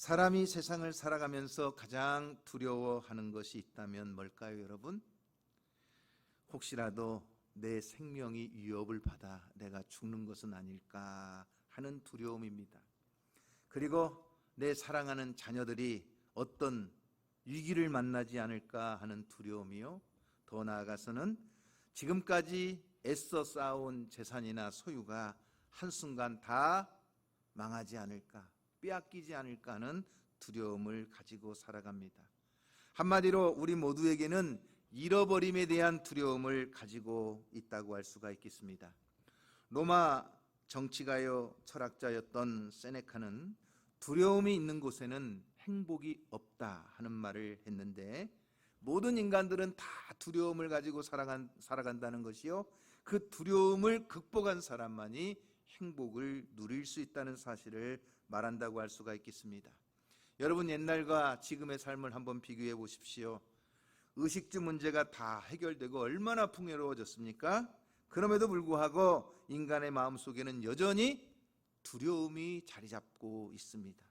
사람이 세상을 살아가면서 가장 두려워하는 것이 있다면 뭘까요, 여러분? 혹시라도 내 생명이 위협을 받아 내가 죽는 것은 아닐까 하는 두려움입니다. 그리고 내 사랑하는 자녀들이 어떤 위기를 만나지 않을까 하는 두려움이요. 더 나아가서는 지금까지 애써 쌓아온 재산이나 소유가 한순간 다 망하지 않을까, 빼앗기지 않을까 하는 두려움을 가지고 살아갑니다. 한마디로 우리 모두에게는 잃어버림에 대한 두려움을 가지고 있다고 할 수가 있겠습니다. 로마 정치가요 철학자였던 세네카는 두려움이 있는 곳에는 행복이 없다 하는 말을 했는데, 모든 인간들은 다 두려움을 가지고 살아간다는 것이요, 그 두려움을 극복한 사람만이 행복을 누릴 수 있다는 사실을 말한다고 할 수가 있겠습니다. 여러분, 옛날과 지금의 삶을 한번 비교해 보십시오. 의식주 문제가 다 해결되고 얼마나 풍요로워졌습니까? 그럼에도 불구하고 인간의 마음속에는 여전히 두려움이 자리 잡고 있습니다.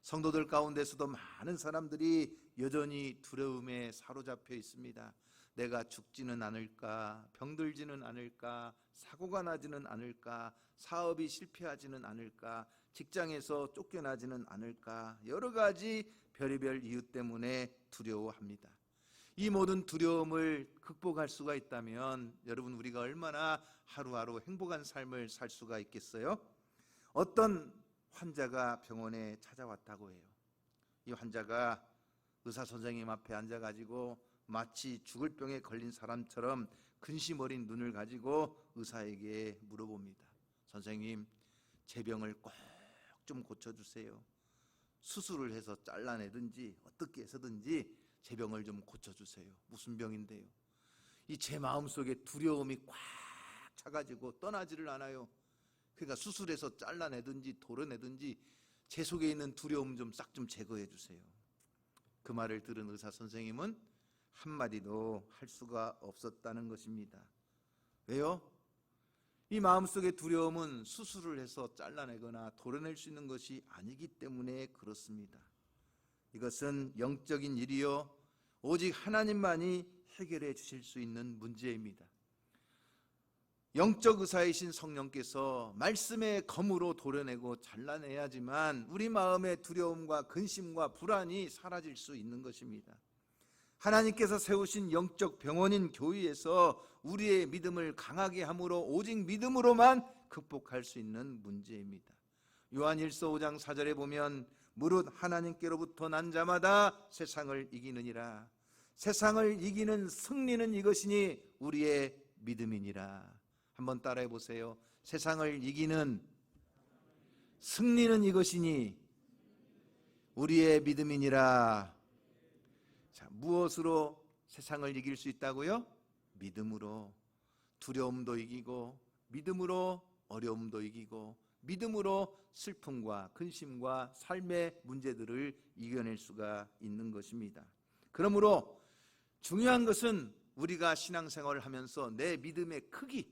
성도들 가운데서도 많은 사람들이 여전히 두려움에 사로잡혀 있습니다. 내가 죽지는 않을까, 병들지는 않을까, 사고가 나지는 않을까, 사업이 실패하지는 않을까, 직장에서 쫓겨나지는 않을까, 여러 가지 별의별 이유 때문에 두려워합니다. 이 모든 두려움을 극복할 수가 있다면 여러분, 우리가 얼마나 하루하루 행복한 삶을 살 수가 있겠어요? 어떤 환자가 병원에 찾아왔다고 해요. 이 환자가 의사 선생님 앞에 앉아가지고 마치 죽을 병에 걸린 사람처럼 근심 어린 눈을 가지고 의사에게 물어봅니다. 선생님, 제 병을 꼭 좀 고쳐주세요. 수술을 해서 잘라내든지 어떻게 해서든지 제 병을 좀 고쳐주세요. 무슨 병인데요? 이 제 마음속에 두려움이 꽉 차가지고 떠나지를 않아요. 그러니까 수술해서 잘라내든지 도려내든지 제 속에 있는 두려움 좀 싹 좀 제거해 주세요. 그 말을 들은 의사 선생님은 한마디도 할 수가 없었다는 것입니다. 왜요? 이 마음속의 두려움은 수술을 해서 잘라내거나 도려낼 수 있는 것이 아니기 때문에 그렇습니다. 이것은 영적인 일이요, 오직 하나님만이 해결해 주실 수 있는 문제입니다. 영적 의사이신 성령께서 말씀의 검으로 도려내고 잘라내야지만 우리 마음의 두려움과 근심과 불안이 사라질 수 있는 것입니다. 하나님께서 세우신 영적 병원인 교회에서 우리의 믿음을 강하게 함으로 오직 믿음으로만 극복할 수 있는 문제입니다. 요한일서 5장 4절에 보면 무릇 하나님께로부터 난 자마다 세상을 이기느니라. 세상을 이기는 승리는 이것이니 우리의 믿음이니라. 한번 따라해 보세요. 세상을 이기는 승리는 이것이니 우리의 믿음이니라. 자, 무엇으로 세상을 이길 수 있다고요? 믿음으로. 두려움도 이기고, 믿음으로 어려움도 이기고, 믿음으로 슬픔과 근심과 삶의 문제들을 이겨낼 수가 있는 것입니다. 그러므로 중요한 것은 우리가 신앙생활을 하면서 내 믿음의 크기,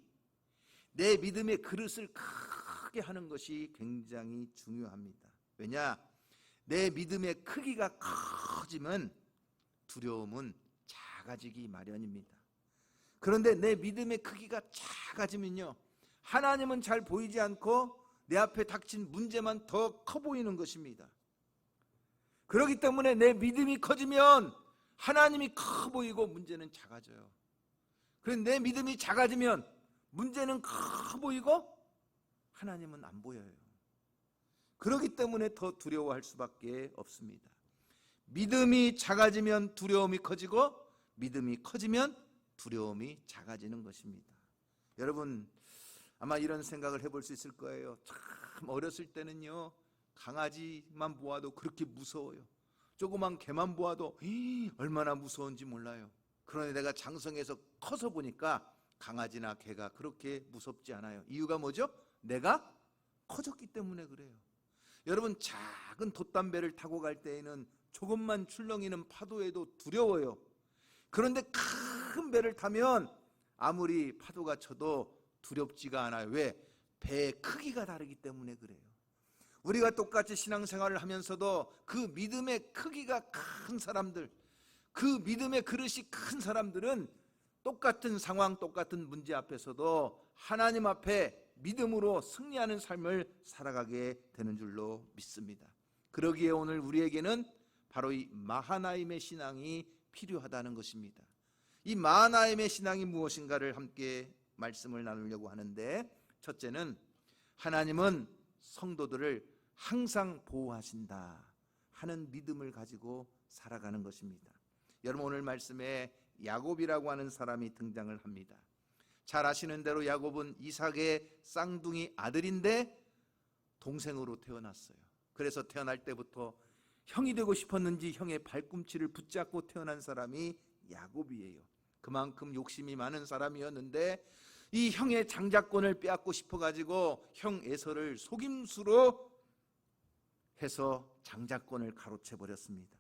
내 믿음의 그릇을 크게 하는 것이 굉장히 중요합니다. 왜냐? 내 믿음의 크기가 커지면 두려움은 작아지기 마련입니다. 그런데 내 믿음의 크기가 작아지면요, 하나님은 잘 보이지 않고 내 앞에 닥친 문제만 더 커 보이는 것입니다. 그렇기 때문에 내 믿음이 커지면 하나님이 커 보이고 문제는 작아져요. 그런데 내 믿음이 작아지면 문제는 커 보이고 하나님은 안 보여요. 그렇기 때문에 더 두려워할 수밖에 없습니다. 믿음이 작아지면 두려움이 커지고, 믿음이 커지면 두려움이 작아지는 것입니다. 여러분, 아마 이런 생각을 해볼 수 있을 거예요. 참 어렸을 때는요, 강아지만 보아도 그렇게 무서워요. 조그만 개만 보아도 얼마나 무서운지 몰라요. 그런데 내가 장성해서 커서 보니까 강아지나 개가 그렇게 무섭지 않아요. 이유가 뭐죠? 내가 커졌기 때문에 그래요. 여러분, 작은 돛담배를 타고 갈 때에는 조금만 출렁이는 파도에도 두려워요. 그런데 큰 배를 타면 아무리 파도가 쳐도 두렵지가 않아요. 왜? 배의 크기가 다르기 때문에 그래요. 우리가 똑같이 신앙생활을 하면서도 그 믿음의 크기가 큰 사람들, 그 믿음의 그릇이 큰 사람들은 똑같은 상황, 똑같은 문제 앞에서도 하나님 앞에 믿음으로 승리하는 삶을 살아가게 되는 줄로 믿습니다. 그러기에 오늘 우리에게는 바로 이 마하나임의 신앙이 필요하다는 것입니다. 이 마하나임의 신앙이 무엇인가를 함께 말씀을 나누려고 하는데, 첫째는 하나님은 성도들을 항상 보호하신다 하는 믿음을 가지고 살아가는 것입니다. 여러분, 오늘 말씀에 야곱이라고 하는 사람이 등장을 합니다. 잘 아시는 대로 야곱은 이삭의 쌍둥이 아들인데 동생으로 태어났어요. 그래서 태어날 때부터 형이 되고 싶었는지 형의 발꿈치를 붙잡고 태어난 사람이 야곱이에요. 그만큼 욕심이 많은 사람이었는데 이 형의 장자권을 빼앗고 싶어가지고 형 에서를 속임수로 해서 장자권을 가로채 버렸습니다.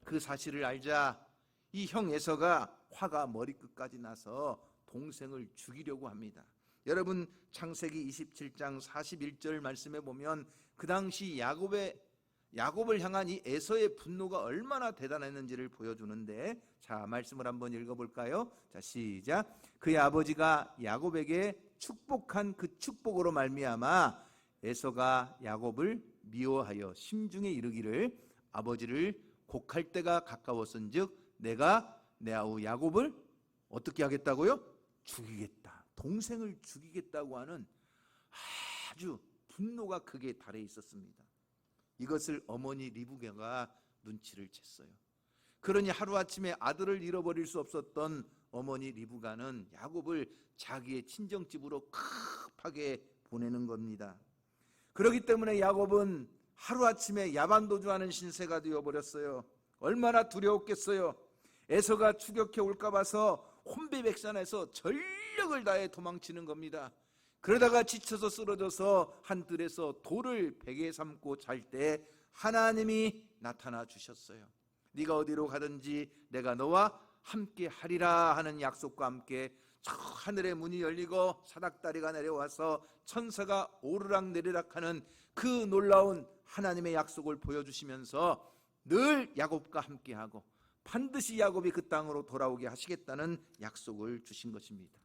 그 사실을 알자 이 형 에서가 화가 머리끝까지 나서 동생을 죽이려고 합니다. 여러분, 창세기 27장 41절 말씀에 보면 그 당시 야곱을 향한 이 에서의 분노가 얼마나 대단했는지를 보여주는데, 자, 말씀을 한번 읽어볼까요? 자, 시작. 그의 아버지가 야곱에게 축복한 그 축복으로 말미암아 에서가 야곱을 미워하여 심중에 이르기를 아버지를 곡할 때가 가까웠은즉 내가 내 아우 야곱을 어떻게 하겠다고요? 죽이겠다. 동생을 죽이겠다고 하는 아주 분노가 크게 달해 있었습니다. 이것을 어머니 리브가가 눈치를 챘어요. 그러니 하루아침에 아들을 잃어버릴 수 없었던 어머니 리브가는 야곱을 자기의 친정집으로 급하게 보내는 겁니다. 그렇기 때문에 야곱은 하루아침에 야반도주하는 신세가 되어버렸어요. 얼마나 두려웠겠어요. 에서가 추격해 올까 봐서 혼비백산해서 전력을 다해 도망치는 겁니다. 그러다가 지쳐서 쓰러져서 한 들에서 돌을 베개 삼고 잘 때 하나님이 나타나 주셨어요. 네가 어디로 가든지 내가 너와 함께 하리라 하는 약속과 함께 저 하늘의 문이 열리고 사닥다리가 내려와서 천사가 오르락내리락 하는 그 놀라운 하나님의 약속을 보여주시면서 늘 야곱과 함께하고 반드시 야곱이 그 땅으로 돌아오게 하시겠다는 약속을 주신 것입니다.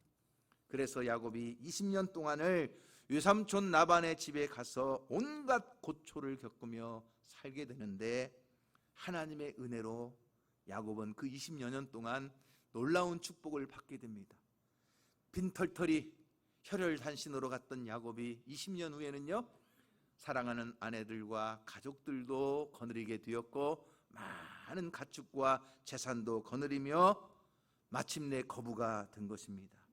그래서 야곱이 20년 동안을 외삼촌 라반의 집에 가서 온갖 고초를 겪으며 살게 되는데, 하나님의 은혜로 야곱은 그 20여 년 동안 놀라운 축복을 받게 됩니다. 빈털터리 혈혈단신으로 갔던 야곱이 20년 후에는요, 사랑하는 아내들과 가족들도 거느리게 되었고 많은 가축과 재산도 거느리며 마침내 거부가 된 것입니다.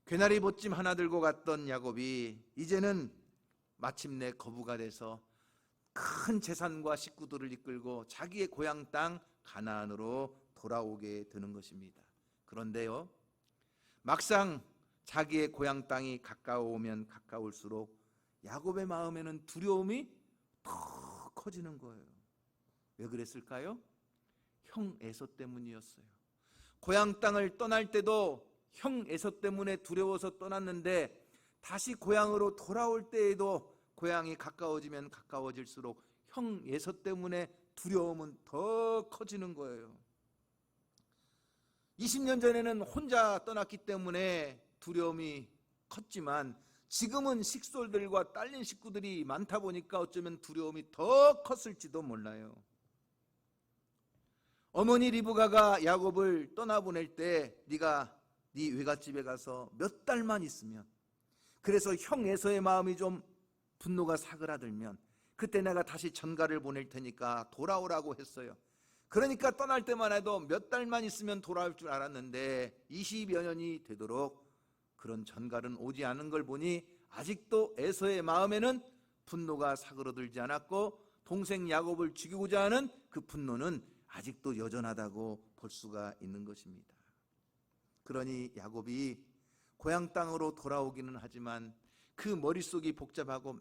괴나리 보찜 하나 들고 갔던 야곱이 이제는 마침내 거부가 돼서 큰 재산과 식구들을 이끌고 자기의 고향 땅 가나안으로 돌아오게 되는 것입니다. 그런데요, 막상 자기의 고향 땅이 가까워오면 가까울수록 야곱의 마음에는 두려움이 더 커지는 거예요. 왜 그랬을까요? 형 에서 때문이었어요. 고향 땅을 떠날 때도 형 에서 때문에 두려워서 떠났는데 다시 고향으로 돌아올 때에도 고향이 가까워지면 가까워질수록 형 에서 때문에 두려움은 더 커지는 거예요. 20년 전에는 혼자 떠났기 때문에 두려움이 컸지만 지금은 식솔들과 딸린 식구들이 많다 보니까 어쩌면 두려움이 더 컸을지도 몰라요. 어머니 리브가가 야곱을 떠나보낼 때 네가 네 외갓집에 가서 몇 달만 있으면, 그래서 형 에서의 마음이 좀 분노가 사그라들면 그때 내가 다시 전가를 보낼 테니까 돌아오라고 했어요. 그러니까 떠날 때만 해도 몇 달만 있으면 돌아올 줄 알았는데 20여 년이 되도록 그런 전갈은 오지 않은 걸 보니 아직도 에서의 마음에는 분노가 사그러들지 않았고 동생 야곱을 죽이고자 하는 그 분노는 아직도 여전하다고 볼 수가 있는 것입니다. 그러니 야곱이 고향 땅으로 돌아오기는 하지만 그 머릿속이 복잡하고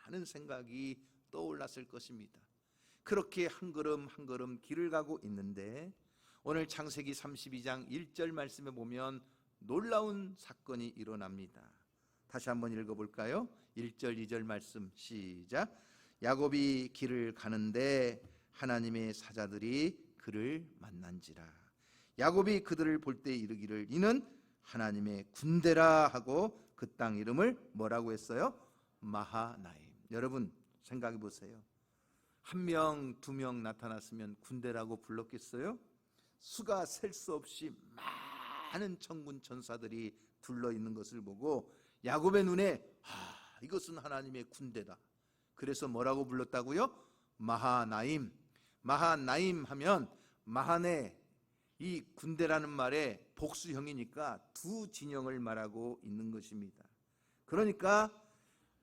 많은 생각이 떠올랐을 것입니다. 그렇게 한 걸음 한 걸음 길을 가고 있는데 오늘 창세기 32장 1절 말씀에 보면 놀라운 사건이 일어납니다. 다시 한번 읽어볼까요? 1절 2절 말씀 시작. 야곱이 길을 가는데 하나님의 사자들이 그를 만난지라. 야곱이 그들을 볼 때 이르기를 이는 하나님의 군대라 하고 그 땅 이름을 뭐라고 했어요? 마하나임. 여러분 생각해 보세요. 한 명, 두 명 나타났으면 군대라고 불렀겠어요? 수가 셀 수 없이 많은 천군 천사들이 둘러 있는 것을 보고 야곱의 눈에 이것은 하나님의 군대다. 그래서 뭐라고 불렀다고요? 마하나임. 마하나임 하면 마하네, 이 군대라는 말의 복수형이니까 두 진영을 말하고 있는 것입니다. 그러니까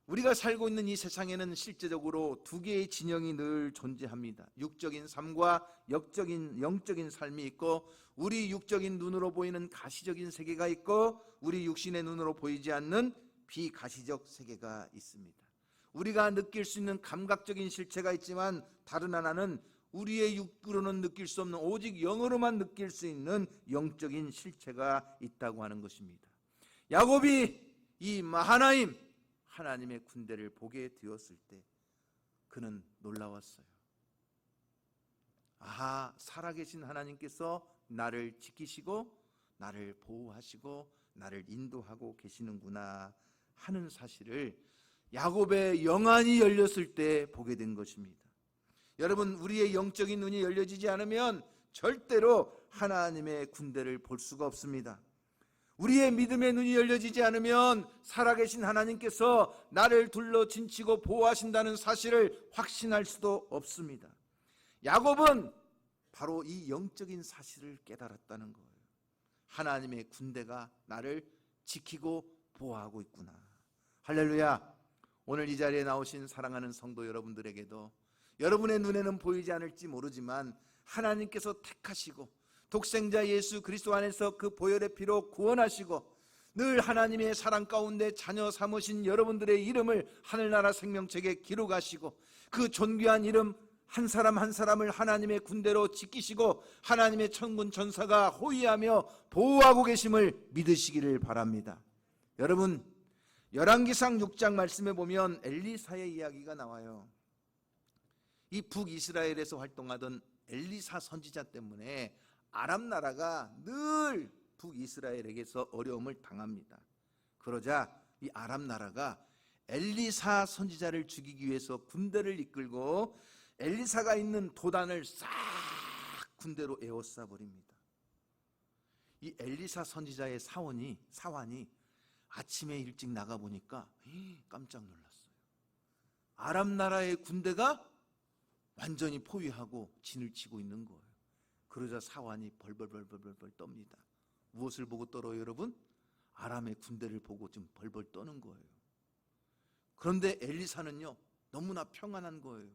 우리가 살고 있는 이 세상에는 실제적으로 두 개의 진영이 늘 존재합니다. 육적인 삶과 영적인 삶이 있고, 우리 육적인 눈으로 보이는 가시적인 세계가 있고, 우리 육신의 눈으로 보이지 않는 비가시적 세계가 있습니다. 우리가 느낄 수 있는 감각적인 실체가 있지만 다른 하나는 우리의 육으로는 느낄 수 없는 오직 영으로만 느낄 수 있는 영적인 실체가 있다고 하는 것입니다. 야곱이 이 마하나임 하나님의 군대를 보게 되었을 때 그는 놀라웠어요. 아하, 살아계신 하나님께서 나를 지키시고 나를 보호하시고 나를 인도하고 계시는구나 하는 사실을 야곱의 영안이 열렸을 때 보게 된 것입니다. 여러분, 우리의 영적인 눈이 열려지지 않으면 절대로 하나님의 군대를 볼 수가 없습니다. 우리의 믿음의 눈이 열려지지 않으면 살아계신 하나님께서 나를 둘러 진치고 보호하신다는 사실을 확신할 수도 없습니다. 야곱은 바로 이 영적인 사실을 깨달았다는 거예요. 하나님의 군대가 나를 지키고 보호하고 있구나. 할렐루야. 오늘 이 자리에 나오신 사랑하는 성도 여러분들에게도 여러분의 눈에는 보이지 않을지 모르지만 하나님께서 택하시고 독생자 예수 그리스도 안에서 그 보혈의 피로 구원하시고 늘 하나님의 사랑 가운데 자녀 삼으신 여러분들의 이름을 하늘나라 생명책에 기록하시고 그 존귀한 이름 한 사람 한 사람을 하나님의 군대로 지키시고 하나님의 천군 천사가 호위하며 보호하고 계심을 믿으시기를 바랍니다. 여러분, 열왕기상 6장 말씀에 보면 엘리사의 이야기가 나와요. 이 북이스라엘에서 활동하던 엘리사 선지자 때문에 아람 나라가 늘 북이스라엘에게서 어려움을 당합니다. 그러자 이 아람 나라가 엘리사 선지자를 죽이기 위해서 군대를 이끌고 엘리사가 있는 도단을 싹 군대로 에워싸 버립니다. 이 엘리사 선지자의 사원이 아침에 일찍 나가 보니까 깜짝 놀랐어요. 아람 나라의 군대가 완전히 포위하고 진을 치고 있는 거예요. 그러자 사환이 벌벌 떱니다. 무엇을 보고 떨어요, 여러분? 아람의 군대를 보고 좀 벌벌 떠는 거예요. 그런데 엘리사는요, 너무나 평안한 거예요.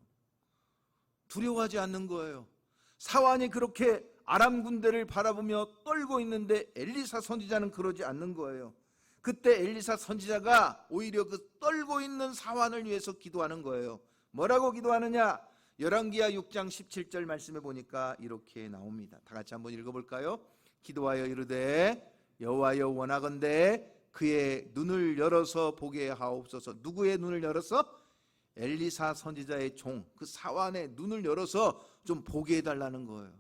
두려워하지 않는 거예요. 사환이 그렇게 아람 군대를 바라보며 떨고 있는데 엘리사 선지자는 그러지 않는 거예요. 그때 엘리사 선지자가 오히려 그 떨고 있는 사환을 위해서 기도하는 거예요. 뭐라고 기도하느냐? 열왕기하 6장 17절 말씀에 보니까 이렇게 나옵니다. 다 같이 한번 읽어볼까요? 기도하여 이르되 여호와여 원하건대 그의 눈을 열어서 보게 하옵소서. 누구의 눈을 열어서? 엘리사 선지자의 종, 그 사환의 눈을 열어서 좀 보게 해달라는 거예요.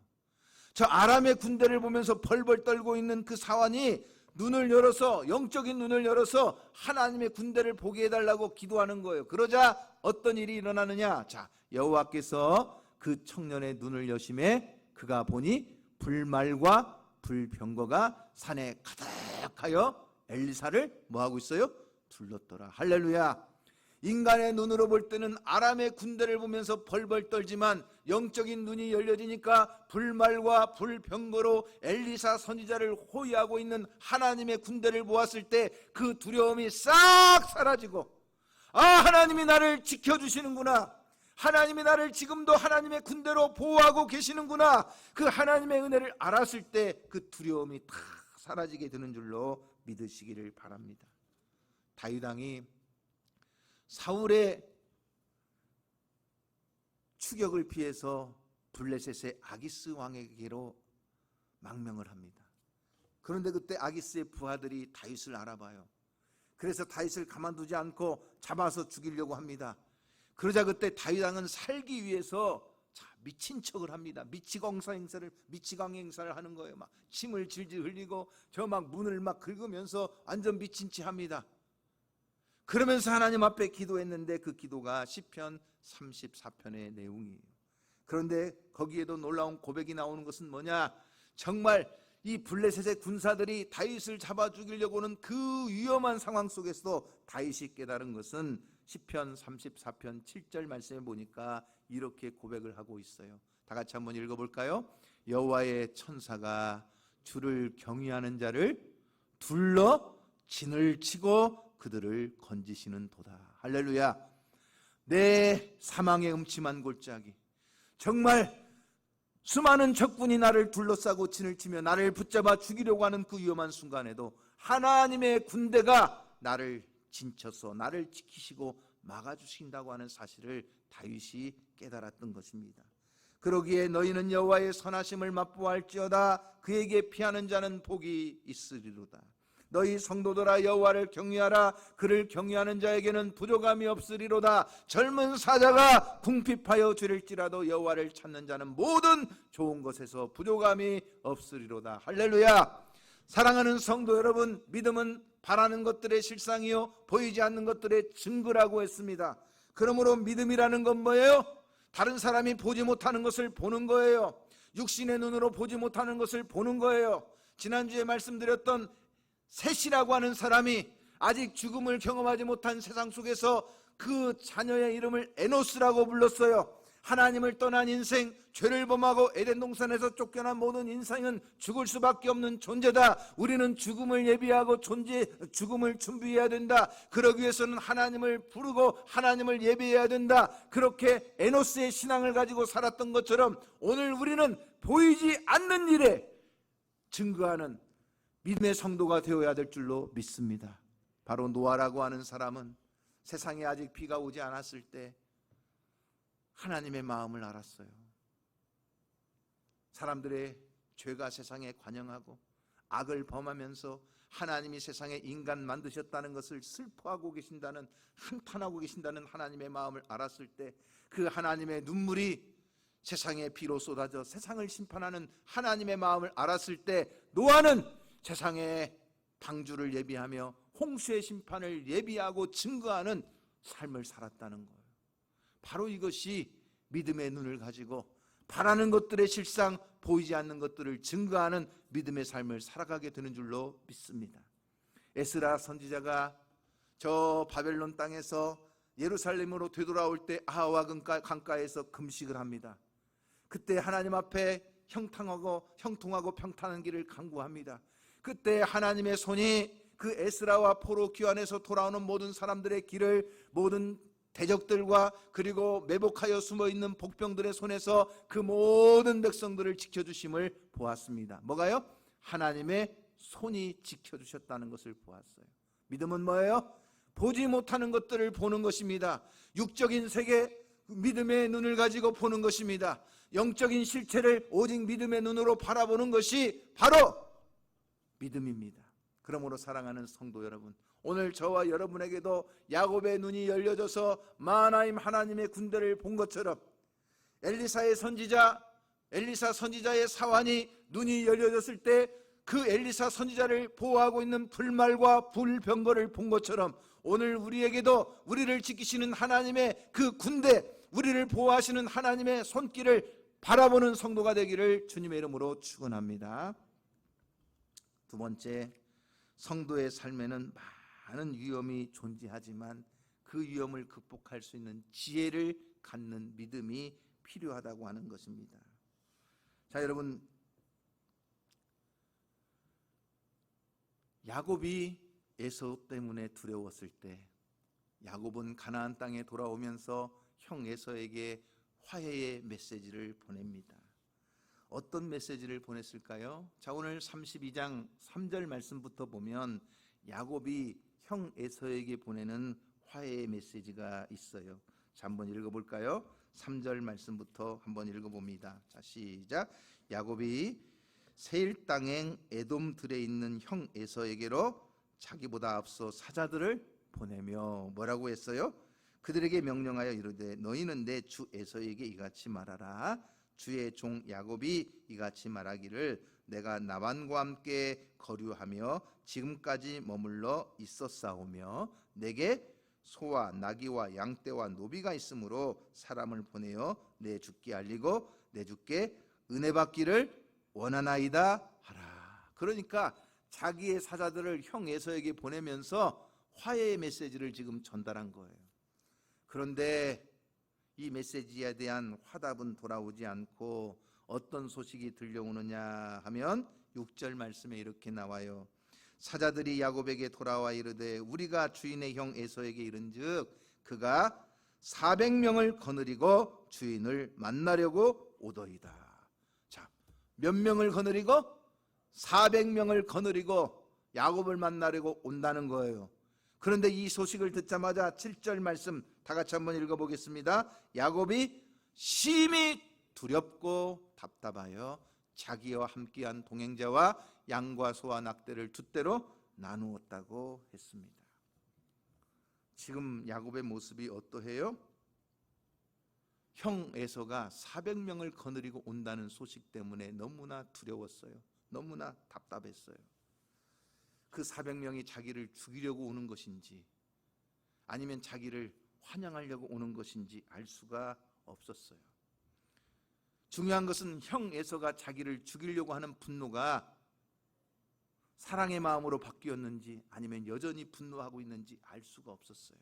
저 아람의 군대를 보면서 벌벌 떨고 있는 그 사환이 눈을 열어서, 영적인 눈을 열어서 하나님의 군대를 보게 해달라고 기도하는 거예요. 그러자 어떤 일이 일어나느냐? 자, 여호와께서 그 청년의 눈을 여심해 그가 보니 불말과 불병거가 산에 가득하여 엘리사를 뭐하고 있어요? 둘렀더라. 할렐루야. 인간의 눈으로 볼 때는 아람의 군대를 보면서 벌벌 떨지만 영적인 눈이 열려지니까 불말과 불병거로 엘리사 선지자를 호위하고 있는 하나님의 군대를 보았을 때 그 두려움이 싹 사라지고, 아, 하나님이 나를 지켜주시는구나, 하나님이 나를 지금도 하나님의 군대로 보호하고 계시는구나, 그 하나님의 은혜를 알았을 때 그 두려움이 다 사라지게 되는 줄로 믿으시기를 바랍니다. 다윗 왕이 사울의 추격을 피해서 블레셋의 아기스 왕에게로 망명을 합니다. 그런데 그때 아기스의 부하들이 다윗을 알아봐요. 그래서 다윗을 가만두지 않고 잡아서 죽이려고 합니다. 그러자 그때 다윗 왕은 살기 위해서 미친 척을 합니다. 미치광 행사를 하는 거예요. 막 침을 질질 흘리고 저 막 문을 막 긁으면서 완전 미친 체 합니다. 그러면서 하나님 앞에 기도했는데 그 기도가 시편 34편의 내용이에요. 그런데 거기에도 놀라운 고백이 나오는 것은 뭐냐? 정말 이 블레셋의 군사들이 다윗을 잡아 죽이려고 하는 그 위험한 상황 속에서 다윗이 깨달은 것은 시편 34편 7절 말씀에 보니까 이렇게 고백을 하고 있어요. 다 같이 한번 읽어볼까요? 여호와의 천사가 주를 경외하는 자를 둘러 진을 치고 그들을 건지시는 도다. 할렐루야. 내 사망의 음침한 골짜기, 정말 수많은 적군이 나를 둘러싸고 진을 치며 나를 붙잡아 죽이려고 하는 그 위험한 순간에도 하나님의 군대가 나를 진쳐서 나를 지키시고 막아주신다고 하는 사실을 다윗이 깨달았던 것입니다. 그러기에 너희는 여호와의 선하심을 맛보할지어다. 그에게 피하는 자는 복이 있으리로다. 너희 성도들아 여호와를 경외하라. 그를 경외하는 자에게는 부족함이 없으리로다. 젊은 사자가 궁핍하여 줄일지라도 여호와를 찾는 자는 모든 좋은 것에서 부족함이 없으리로다. 할렐루야. 사랑하는 성도 여러분, 믿음은 바라는 것들의 실상이요 보이지 않는 것들의 증거라고 했습니다. 그러므로 믿음이라는 건 뭐예요? 다른 사람이 보지 못하는 것을 보는 거예요. 육신의 눈으로 보지 못하는 것을 보는 거예요. 지난주에 말씀드렸던 셋이라고 하는 사람이 아직 죽음을 경험하지 못한 세상 속에서 그 자녀의 이름을 에노스라고 불렀어요. 하나님을 떠난 인생, 죄를 범하고 에덴 동산에서 쫓겨난 모든 인생은 죽을 수밖에 없는 존재다. 우리는 죽음을 예비하고 죽음을 준비해야 된다. 그러기 위해서는 하나님을 부르고 하나님을 예비해야 된다. 그렇게 에노스의 신앙을 가지고 살았던 것처럼 오늘 우리는 보이지 않는 일에 증거하는 믿음의 성도가 되어야 될 줄로 믿습니다. 바로 노아라고 하는 사람은 세상에 아직 비가 오지 않았을 때 하나님의 마음을 알았어요. 사람들의 죄가 세상에 관영하고 악을 범하면서 하나님이 세상에 인간 만드셨다는 것을 슬퍼하고 계신다는, 한탄하고 계신다는 하나님의 마음을 알았을 때 그 하나님의 눈물이 세상에 비로 쏟아져 세상을 심판하는 하나님의 마음을 알았을 때 노아는 세상에 방주를 예비하며 홍수의 심판을 예비하고 증거하는 삶을 살았다는 거예요. 바로 이것이 믿음의 눈을 가지고 바라는 것들의 실상, 보이지 않는 것들을 증거하는 믿음의 삶을 살아가게 되는 줄로 믿습니다. 에스라 선지자가 저 바벨론 땅에서 예루살렘으로 되돌아올 때 아하와 강가에서 금식을 합니다. 그때 하나님 앞에 형통하고 평탄한 길을 강구합니다. 그때 하나님의 손이 그 에스라와 포로 귀환에서 돌아오는 모든 사람들의 길을, 모든 대적들과 그리고 매복하여 숨어있는 복병들의 손에서 그 모든 백성들을 지켜주심을 보았습니다. 뭐가요? 하나님의 손이 지켜주셨다는 것을 보았어요. 믿음은 뭐예요? 보지 못하는 것들을 보는 것입니다. 육적인 세계, 믿음의 눈을 가지고 보는 것입니다. 영적인 실체를 오직 믿음의 눈으로 바라보는 것이 바로 믿음입니다. 그러므로 사랑하는 성도 여러분, 오늘 저와 여러분에게도 야곱의 눈이 열려져서 마하나임 하나님의 군대를 본 것처럼 엘리사 선지자의 사환이 눈이 열려졌을 때 그 엘리사 선지자를 보호하고 있는 불말과 불병거를 본 것처럼 오늘 우리에게도 우리를 지키시는 하나님의 그 군대, 우리를 보호하시는 하나님의 손길을 바라보는 성도가 되기를 주님의 이름으로 축원합니다. 두 번째, 성도의 삶에는 많은 위험이 존재하지만 그 위험을 극복할 수 있는 지혜를 갖는 믿음이 필요하다고 하는 것입니다. 자, 여러분, 야곱이 에서 때문에 두려웠을 때 야곱은 가나안 땅에 돌아오면서 형 에서에게 화해의 메시지를 보냅니다. 어떤 메시지를 보냈을까요? 자, 오늘 32장 3절 말씀부터 보면 야곱이 형 에서에게 보내는 화해의 메시지가 있어요. 자, 한번 읽어볼까요? 3절 말씀부터 한번 읽어봅니다. 자, 시작. 야곱이 세일 땅행 에돔 들에 있는 형 에서에게로 자기보다 앞서 사자들을 보내며 뭐라고 했어요? 그들에게 명령하여 이르되 너희는 내 주 에서에게 이같이 말하라. 주의 종 야곱이 이같이 말하기를 내가 라반과 함께 거류하며 지금까지 머물러 있었사오며 내게 소와 나귀와 양떼와 노비가 있으므로 사람을 보내어 내 주께 알리고 내 주께 은혜 받기를 원하나이다 하라. 그러니까 자기의 사자들을 형 에서에게 보내면서 화해의 메시지를 지금 전달한 거예요. 그런데 이 메시지에 대한 화답은 돌아오지 않고 어떤 소식이 들려오느냐 하면 6절 말씀에 이렇게 나와요. 사자들이 야곱에게 돌아와 이르되 우리가 주인의 형 에서에게 이른즉 그가 400명을 거느리고 주인을 만나려고 오더이다. 자, 몇 명을 거느리고? 400명을 거느리고 야곱을 만나려고 온다는 거예요. 그런데 이 소식을 듣자마자 7절 말씀 다 같이 한번 읽어보겠습니다. 야곱이 심히 두렵고 답답하여 자기와 함께한 동행자와 양과 소와 낙대를 두 떼로 나누었다고 했습니다. 지금 야곱의 모습이 어떠해요? 형 에서가 400명을 거느리고 온다는 소식 때문에 너무나 두려웠어요. 너무나 답답했어요. 그 400명이 자기를 죽이려고 오는 것인지 아니면 자기를 환영하려고 오는 것인지 알 수가 없었어요. 중요한 것은 형 에서가 자기를 죽이려고 하는 분노가 사랑의 마음으로 바뀌었는지 아니면 여전히 분노하고 있는지 알 수가 없었어요.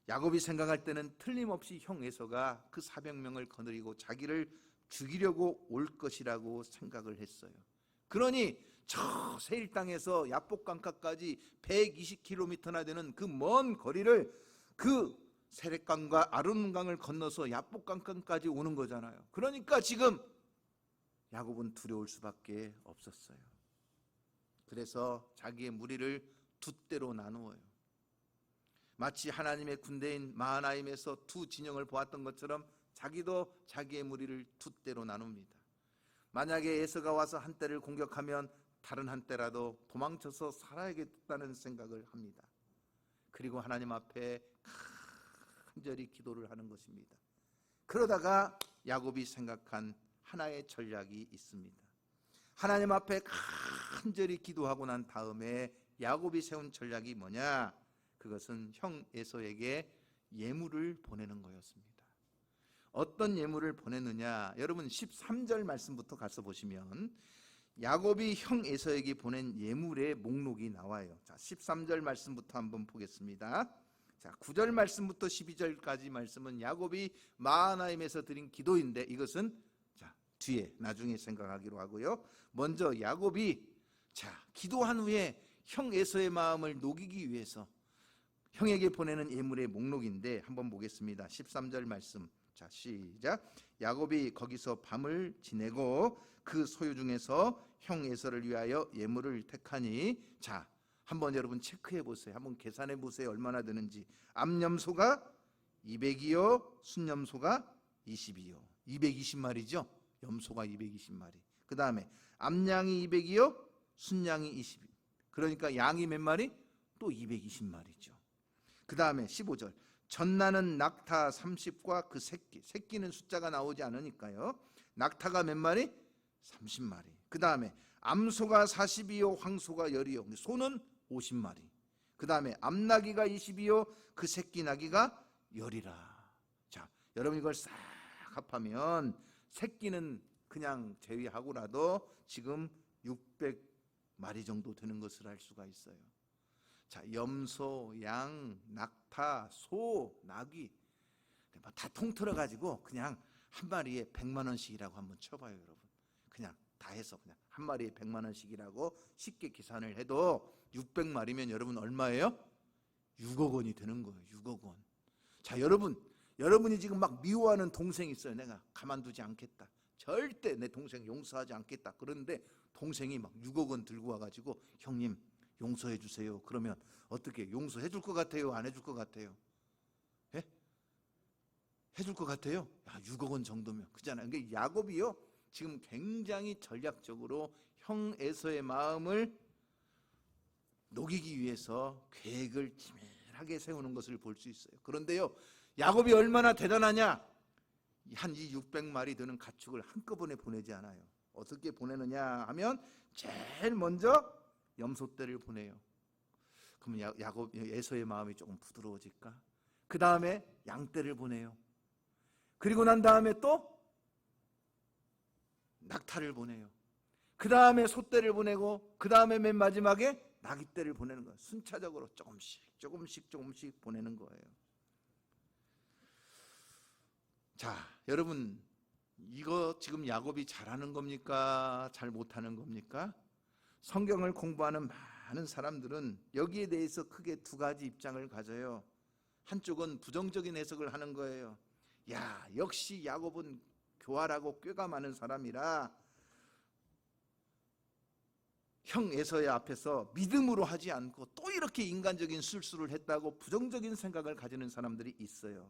야곱이 생각할 때는 틀림없이 형 에서가 그 400명을 거느리고 자기를 죽이려고 올 것이라고 생각을 했어요. 그러니 저 세일 땅에서 야복 강가까지 120km나 되는 그 먼 거리를 그 세렛강과 아름강을 건너서 야복 강가까지 오는 거잖아요. 그러니까 지금 야곱은 두려울 수밖에 없었어요. 그래서 자기의 무리를 두 떼로 나누어요. 마치 하나님의 군대인 마하나임에서 두 진영을 보았던 것처럼 자기도 자기의 무리를 두 떼로 나눕니다. 만약에 에서가 와서 한 떼를 공격하면 다른 한 떼라도 도망쳐서 살아야겠다는 생각을 합니다. 그리고 하나님 앞에 간절히 기도를 하는 것입니다. 그러다가 야곱이 생각한 하나의 전략이 있습니다. 하나님 앞에 간절히 기도하고 난 다음에 야곱이 세운 전략이 뭐냐? 그것은 형 에서에게 예물을 보내는 거였습니다. 어떤 예물을 보냈느냐? 여러분 13절 말씀부터 가서 보시면 야곱이 형 에서에게 보낸 예물의 목록이 나와요. 자, 13절 말씀부터 한번 보겠습니다. 자, 9절 말씀부터 12절까지 말씀은 야곱이 마하나임에서 드린 기도인데 이것은 자, 뒤에 나중에 생각하기로 하고요. 먼저 야곱이 기도한 후에 형 에서의 마음을 녹이기 위해서 형에게 보내는 예물의 목록인데 한번 보겠습니다. 13절 말씀. 자, 시작. 야곱이 거기서 밤을 지내고 그 소유 중에서 형 에서를 위하여 예물을 택하니 자, 한번 여러분 체크해 보세요. 한번 계산해 보세요. 얼마나 되는지. 암염소가 200이요, 순염소가 20이요. 220마리죠. 염소가 220마리. 그 다음에 암양이 200이요, 순양이 20. 그러니까 양이 몇 마리? 또 220마리죠. 그 다음에 15절. 전나는 낙타 30과 그 새끼는 숫자가 나오지 않으니까요. 낙타가 몇 마리? 30마리. 그 다음에 암소가 40이요, 황소가 10이요. 소는 50마리. 그 다음에 암나귀가 20이요, 그 새끼 나귀가 10이라. 자, 여러분 이걸 싹 합하면 새끼는 그냥 제외하고라도 지금 600마리 정도 되는 것을 알 수가 있어요. 자, 염소, 양, 낙타, 소, 나귀 다 통틀어 가지고 그냥 한 마리에 100만 원씩이라고 한번 쳐봐요, 여러분. 그냥 다 해서 그냥 한 마리에 100만 원씩이라고 쉽게 계산을 해도 600마리면 여러분 얼마예요? 6억 원이 되는 거예요. 6억 원. 자, 여러분이 지금 막 미워하는 동생이 있어요. 내가 가만두지 않겠다. 절대 내 동생 용서하지 않겠다. 그런데 동생이 막 6억 원 들고 와가지고 형님 용서해 주세요. 그러면 어떻게 용서해 줄 것 같아요? 안 해줄 것 같아요? 예? 해줄 것 같아요? 야, 6억 원 정도면 그잖아요. 그러니까 야곱이요 지금 굉장히 전략적으로 형 에서의 마음을 녹이기 위해서 계획을 치밀하게 견고하게 세우는 것을 볼 수 있어요. 그런데요, 야곱이 얼마나 대단하냐? 한 이 600마리 되는 가축을 한꺼번에 보내지 않아요. 어떻게 보내느냐 하면 제일 먼저 염소떼를 보내요. 그러면 에서의 마음이 조금 부드러워질까? 그 다음에 양떼를 보내요. 그리고 난 다음에 또 낙타를 보내요. 그 다음에 소떼를 보내고, 그 다음에 맨 마지막에 나귀떼를 보내는 거예요. 순차적으로 조금씩 보내는 거예요. 자, 여러분, 이거 지금 야곱이 잘하는 겁니까? 잘 못하는 겁니까? 성경을 공부하는 많은 사람들은 여기에 대해서 크게 두 가지 입장을 가져요. 한쪽은 부정적인 해석을 하는 거예요. 야, 역시 야곱은 교활하고 꾀가 많은 사람이라 형 에서의 앞에서 믿음으로 하지 않고 또 이렇게 인간적인 실수를 했다고 부정적인 생각을 가지는 사람들이 있어요.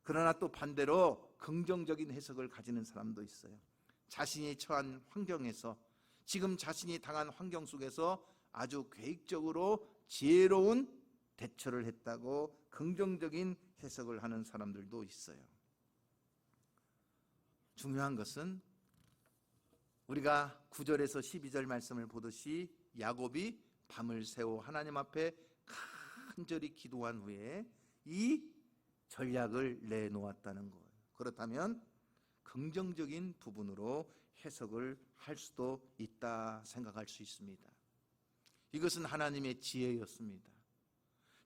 그러나 또 반대로 긍정적인 해석을 가지는 사람도 있어요. 자신이 처한 환경에서, 지금 자신이 당한 환경 속에서 아주 계획적으로 지혜로운 대처를 했다고 긍정적인 해석을 하는 사람들도 있어요. 중요한 것은 우리가 9절에서 12절 말씀을 보듯이 야곱이 밤을 새워 하나님 앞에 간절히 기도한 후에 이 전략을 내놓았다는 거예요. 그렇다면 긍정적인 부분으로 해석을 할 수도 있다 생각할 수 있습니다. 이것은 하나님의 지혜였습니다.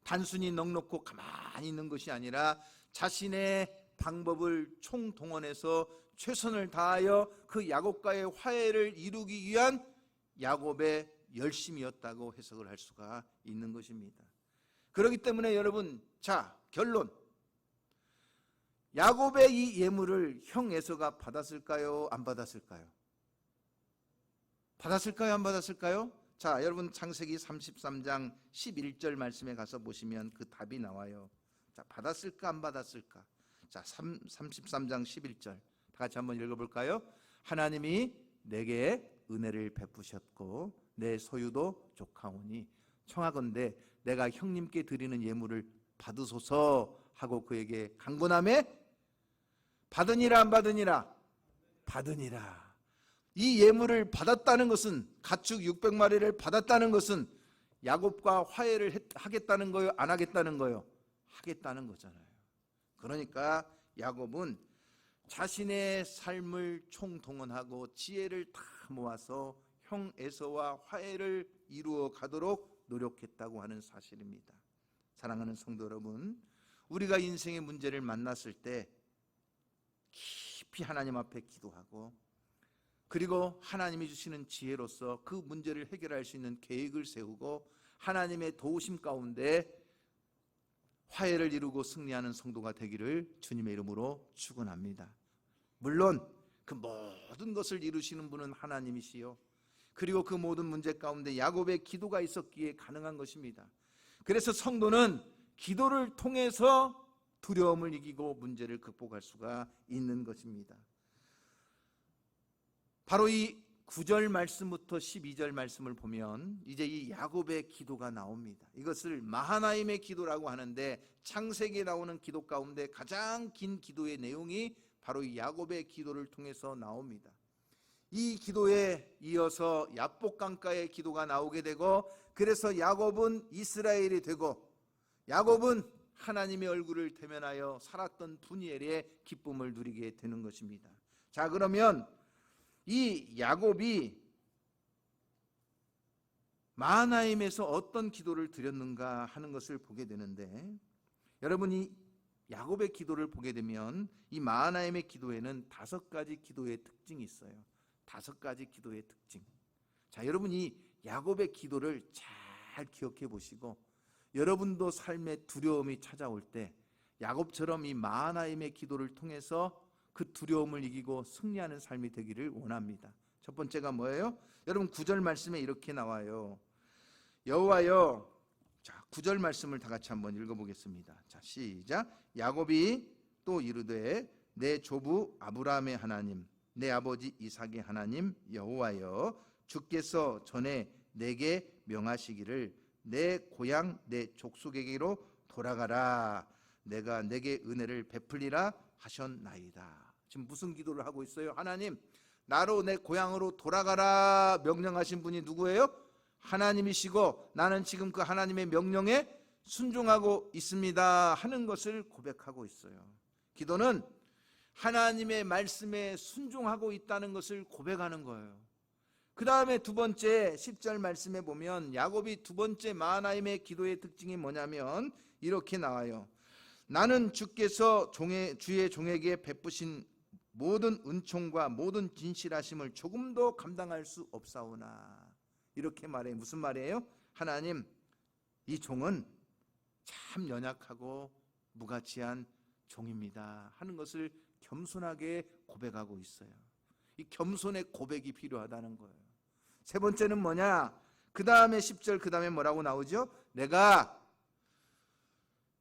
단순히 넉넉고 가만히 있는 것이 아니라 자신의 방법을 총동원해서 최선을 다하여 그 야곱과의 화해를 이루기 위한 야곱의 열심이었다고 해석을 할 수가 있는 것입니다. 그렇기 때문에 여러분, 자, 결론. 야곱의 이 예물을 형 에서가 받았을까요? 안 받았을까요? 받았을까요? 안 받았을까요? 자, 여러분 창세기 33장 11절 말씀에 가서 보시면 그 답이 나와요. 자, 받았을까 안 받았을까? 자, 33장 11절 다 같이 한번 읽어볼까요? 하나님이 내게 은혜를 베푸셨고 내 소유도 족하오니 청하건대 내가 형님께 드리는 예물을 받으소서 하고 그에게 간구하매 받으니라 안 받으니라? 받으니라. 이 예물을 받았다는 것은, 가축 600마리를 받았다는 것은 야곱과 화해를 하겠다는 거요? 안 하겠다는 거요? 하겠다는 거잖아요. 그러니까 야곱은 자신의 삶을 총동원하고 지혜를 다 모아서 형 에서와 화해를 이루어 가도록 노력했다고 하는 사실입니다. 사랑하는 성도 여러분, 우리가 인생의 문제를 만났을 때 깊이 하나님 앞에 기도하고, 그리고 하나님이 주시는 지혜로서 그 문제를 해결할 수 있는 계획을 세우고 하나님의 도우심 가운데 화해를 이루고 승리하는 성도가 되기를 주님의 이름으로 축원합니다. 물론 그 모든 것을 이루시는 분은 하나님이시요, 그리고 그 모든 문제 가운데 야곱의 기도가 있었기에 가능한 것입니다. 그래서 성도는 기도를 통해서 두려움을 이기고 문제를 극복할 수가 있는 것입니다. 바로 이 9절 말씀부터 12절 말씀을 보면 이제 이 야곱의 기도가 나옵니다. 이것을 마하나임의 기도라고 하는데, 창세기에 나오는 기도 가운데 가장 긴 기도의 내용이 바로 이 야곱의 기도를 통해서 나옵니다. 이 기도에 이어서 야복강가의 기도가 나오게 되고, 그래서 야곱은 이스라엘이 되고 야곱은 하나님의 얼굴을 대면하여 살았던 분이엘의 기쁨을 누리게 되는 것입니다. 자, 그러면 이 야곱이 마하나임에서 어떤 기도를 드렸는가 하는 것을 보게 되는데, 여러분이 야곱의 기도를 보게 되면 이 마하나임의 기도에는 5가지 기도의 특징이 있어요. 5가지 기도의 특징. 자, 여러분이 야곱의 기도를 잘 기억해 보시고, 여러분도 삶에 두려움이 찾아올 때 야곱처럼 이 마하나임의 기도를 통해서 그 두려움을 이기고 승리하는 삶이 되기를 원합니다. 첫 번째가 뭐예요? 여러분 9절 말씀에 이렇게 나와요. 여호와여, 자, 9절 말씀을 다 같이 한번 읽어보겠습니다. 자, 시작. 야곱이 또 이르되 내 조부 아브라함의 하나님, 내 아버지 이삭의 하나님 여호와여, 주께서 전에 내게 명하시기를 내 고향 내 족속에게로 돌아가라. 내가 내게 은혜를 베풀리라 하셨나이다. 지금 무슨 기도를 하고 있어요? 하나님, 나로 내 고향으로 돌아가라 명령하신 분이 누구예요? 하나님이시고 나는 지금 그 하나님의 명령에 순종하고 있습니다 하는 것을 고백하고 있어요. 기도는 하나님의 말씀에 순종하고 있다는 것을 고백하는 거예요. 그 다음에 두 번째 10절 말씀에 보면 야곱이 두 번째 마하나임의 기도의 특징이 뭐냐면 이렇게 나와요. 나는 주께서 주의 종에게 베푸신 모든 은총과 모든 진실하심을 조금도 감당할 수 없사오나. 이렇게 말해요. 무슨 말이에요? 하나님, 이 종은 참 연약하고 무가치한 종입니다 하는 것을 겸손하게 고백하고 있어요. 이 겸손의 고백이 필요하다는 거예요. 세 번째는 뭐냐? 그 다음에 10절 그 다음에 뭐라고 나오죠? 내가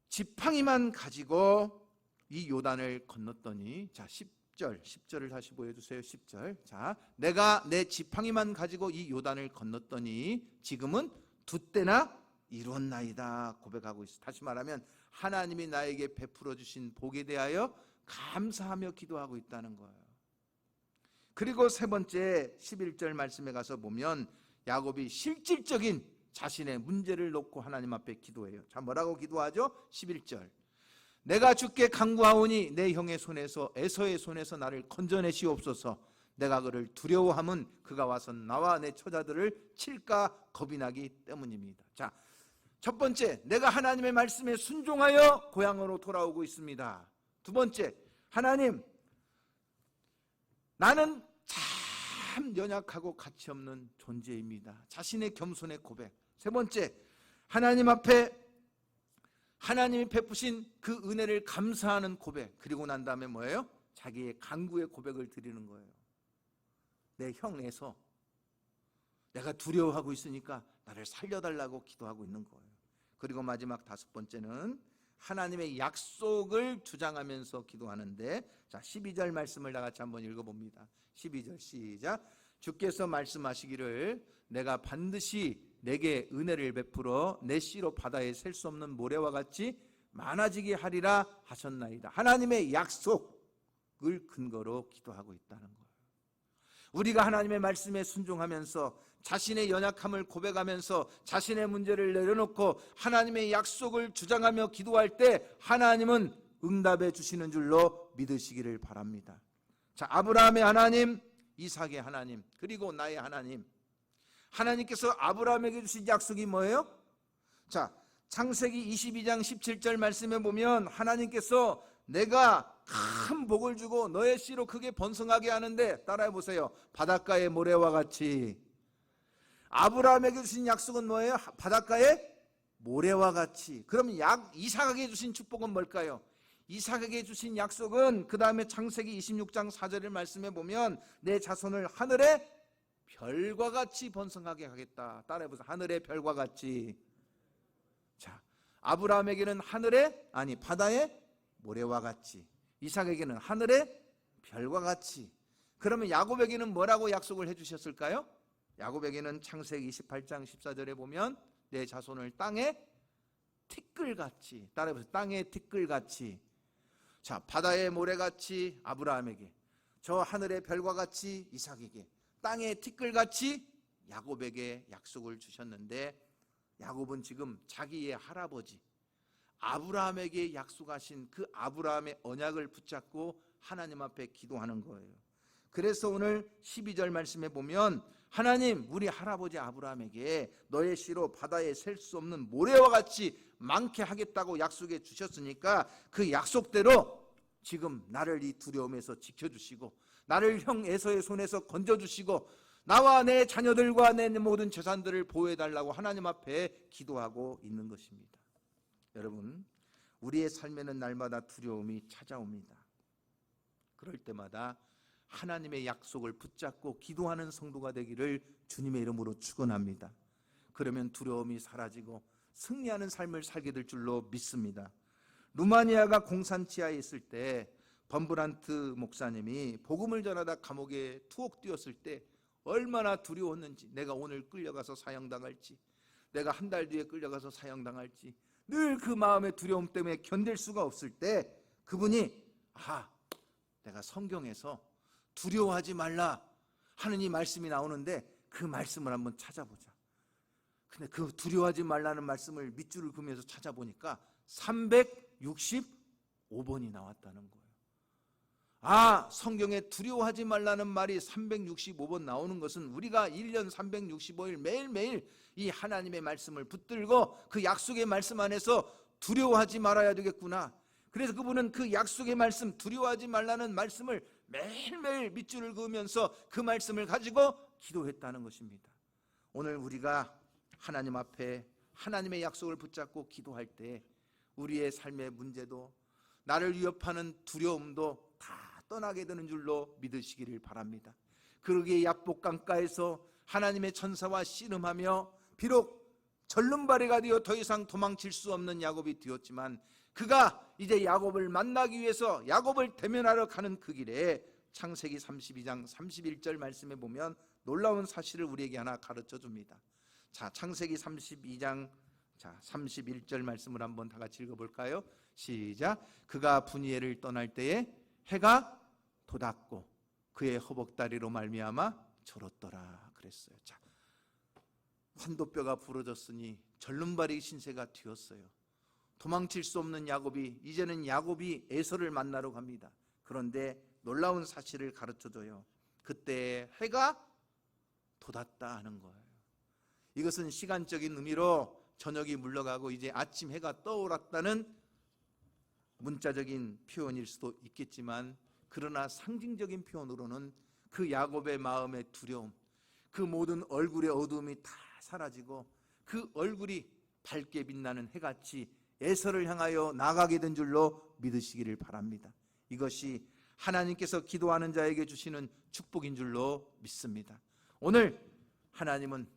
지팡이만 가지고 이 요단을 건넜더니, 자 10절을 다시 보여주세요. 10절. 자, 내가 내 지팡이만 가지고 이 요단을 건넜더니 지금은 두 때나 이루었나이다 고백하고 있어요. 다시 말하면 하나님이 나에게 베풀어 주신 복에 대하여 감사하며 기도하고 있다는 거예요. 그리고 세 번째 11절 말씀에 가서 보면 야곱이 실질적인 자신의 문제를 놓고 하나님 앞에 기도해요. 자, 뭐라고 기도하죠? 11절. 내가 주께 간구하오니 내 형의 손에서 에서의 손에서 나를 건져내시옵소서. 내가 그를 두려워함은 그가 와서 나와 내 처자들을 칠까 겁이 나기 때문입니다. 자, 첫 번째, 내가 하나님의 말씀에 순종하여 고향으로 돌아오고 있습니다. 두 번째, 하나님, 나는 참 연약하고 가치없는 존재입니다. 자신의 겸손의 고백. 세 번째, 하나님 앞에 하나님이 베푸신 그 은혜를 감사하는 고백. 그리고 난 다음에 뭐예요? 자기의 간구의 고백을 드리는 거예요. 내 형에서 내가 두려워하고 있으니까 나를 살려달라고 기도하고 있는 거예요. 그리고 마지막 다섯 번째는 하나님의 약속을 주장하면서 기도하는데, 자 12절 말씀을 다 같이 한번 읽어봅니다. 12절 시작. 주께서 말씀하시기를 내가 반드시 내게 은혜를 베풀어 내 씨로 바다에 셀 수 없는 모래와 같이 많아지게 하리라 하셨나이다. 하나님의 약속을 근거로 기도하고 있다는 거예요. 우리가 하나님의 말씀에 순종하면서 자신의 연약함을 고백하면서 자신의 문제를 내려놓고 하나님의 약속을 주장하며 기도할 때 하나님은 응답해 주시는 줄로 믿으시기를 바랍니다. 자, 아브라함의 하나님, 이삭의 하나님, 그리고 나의 하나님. 하나님께서 아브라함에게 주신 약속이 뭐예요? 자, 창세기 22장 17절 말씀에 보면 하나님께서 내가 큰 복을 주고 너의 씨로 크게 번성하게 하는데, 따라해 보세요. 바닷가의 모래와 같이. 아브라함에게 주신 약속은 뭐예요? 바닷가의 모래와 같이. 그럼 이삭에게 주신 축복은 뭘까요? 이삭에게 주신 약속은 그 다음에 창세기 26장 4절의 말씀에 보면 내 자손을 하늘의 별과 같이 번성하게 하겠다. 따라해 보세요. 하늘의 별과 같이. 자, 아브라함에게는 바다의 모래와 같이, 이삭에게는 하늘의 별과 같이. 그러면 야곱에게는 뭐라고 약속을 해주셨을까요? 야곱에게는 창세기 28장 14절에 보면 내 자손을 땅의 티끌같이. 따라해보세요. 땅의 티끌같이. 자, 바다의 모래같이 아브라함에게, 저 하늘의 별과 같이 이삭에게, 땅의 티끌같이 야곱에게 약속을 주셨는데, 야곱은 지금 자기의 할아버지 아브라함에게 약속하신 그 아브라함의 언약을 붙잡고 하나님 앞에 기도하는 거예요. 그래서 오늘 12절 말씀에 보면 하나님, 우리 할아버지 아브라함에게 너의 씨로 바다에 셀 수 없는 모래와 같이 많게 하겠다고 약속해 주셨으니까 그 약속대로 지금 나를 이 두려움에서 지켜주시고 나를 형 에서의 손에서 건져주시고 나와 내 자녀들과 내 모든 재산들을 보호해달라고 하나님 앞에 기도하고 있는 것입니다. 여러분, 우리의 삶에는 날마다 두려움이 찾아옵니다. 그럴 때마다 하나님의 약속을 붙잡고 기도하는 성도가 되기를 주님의 이름으로 축원합니다. 그러면 두려움이 사라지고 승리하는 삶을 살게 될 줄로 믿습니다. 루마니아가 공산치하에 있을 때 범브란트 목사님이 복음을 전하다 감옥에 투옥 뛰었을 때 얼마나 두려웠는지, 내가 오늘 끌려가서 사형당할지, 내가 한 달 뒤에 끌려가서 사형당할지, 늘 그 마음의 두려움 때문에 견딜 수가 없을 때 그분이 내가 성경에서 두려워하지 말라 하는 이 말씀이 나오는데 그 말씀을 한번 찾아보자. 근데 그 두려워하지 말라는 말씀을 밑줄을 그으면서 찾아보니까 365번이 나왔다는 거예요. 성경에 두려워하지 말라는 말이 365번 나오는 것은 우리가 1년 365일 매일매일 이 하나님의 말씀을 붙들고 그 약속의 말씀 안에서 두려워하지 말아야 되겠구나. 그래서 그분은 그 약속의 말씀, 두려워하지 말라는 말씀을 매일매일 밑줄을 그으면서 그 말씀을 가지고 기도했다는 것입니다. 오늘 우리가 하나님 앞에 하나님의 약속을 붙잡고 기도할 때 우리의 삶의 문제도 나를 위협하는 두려움도 다 떠나게 되는 줄로 믿으시기를 바랍니다. 그러기에 야복 강가에서 하나님의 천사와 씨름하며 비록 절름발이가 되어 더 이상 도망칠 수 없는 야곱이 되었지만 그가 이제 야곱을 만나기 위해서 야곱을 대면하러 가는 그 길에 창세기 32장 31절 말씀에 보면 놀라운 사실을 우리에게 하나 가르쳐 줍니다. 자, 창세기 32장 31절 말씀을 한번 다 같이 읽어볼까요? 시작. 그가 브니엘을 떠날 때에 해가 돋았고 그의 허벅다리로 말미암아 졸었더라 그랬어요. 자, 환도뼈가 부러졌으니 절름발이 신세가 되었어요. 도망칠 수 없는 야곱이 이제는 야곱이 에서를 만나러 갑니다. 그런데 놀라운 사실을 가르쳐줘요. 그때 해가 돋았다 하는 거예요. 이것은 시간적인 의미로 저녁이 물러가고 이제 아침 해가 떠올랐다는 문자적인 표현일 수도 있겠지만 그러나 상징적인 표현으로는 그 야곱의 마음의 두려움, 그 모든 얼굴의 어두움이 다 사라지고 그 얼굴이 밝게 빛나는 해같이 에서를 향하여 나가게 된 줄로 믿으시기를 바랍니다. 이것이 하나님께서 기도하는 자에게 주시는 축복인 줄로 믿습니다. 오늘 하나님은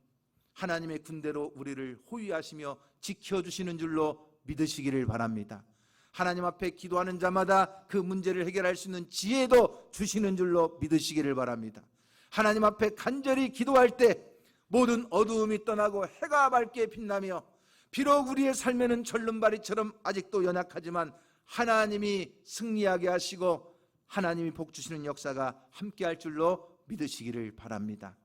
하나님의 군대로 우리를 호위하시며 지켜주시는 줄로 믿으시기를 바랍니다. 하나님 앞에 기도하는 자마다 그 문제를 해결할 수 있는 지혜도 주시는 줄로 믿으시기를 바랍니다. 하나님 앞에 간절히 기도할 때 모든 어두움이 떠나고 해가 밝게 빛나며 비록 우리의 삶에는 절름발이처럼 아직도 연약하지만 하나님이 승리하게 하시고 하나님이 복 주시는 역사가 함께할 줄로 믿으시기를 바랍니다.